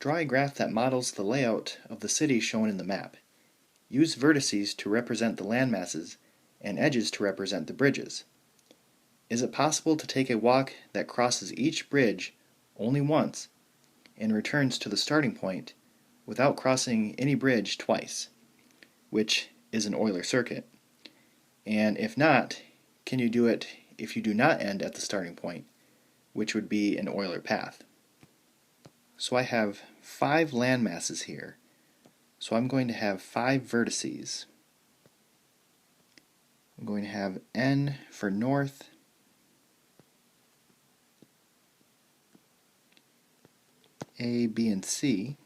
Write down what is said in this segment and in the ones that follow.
Draw a graph that models the layout of the city shown in the map. Use vertices to represent the landmasses and edges to represent the bridges. Is it possible to take a walk that crosses each bridge only once and returns to the starting point without crossing any bridge twice, which is an Euler circuit? And if not, can you do it if you do not end at the starting point, which would be an Euler path? So I have 5 landmasses here, so I'm going to have 5 vertices. I'm going to have N for north, A, B, and C,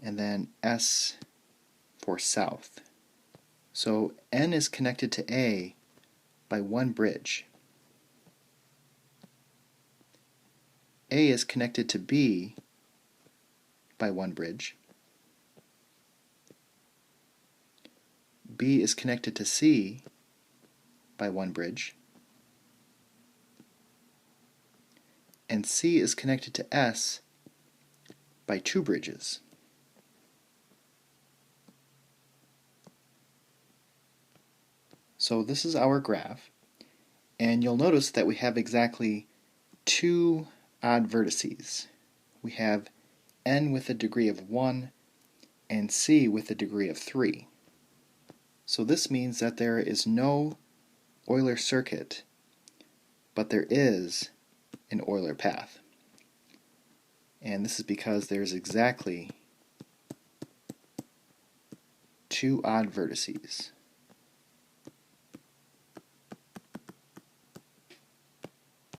and then S for south. So N is connected to A by one bridge. A is connected to B by one bridge. B is connected to C by one bridge. And C is connected to S by 2 bridges. So this is our graph, and you'll notice that we have exactly 2 odd vertices. We have N with a degree of 1 and C with a degree of 3. So this means that there is no Euler circuit, but there is an Euler path. And this is because there's exactly 2 odd vertices.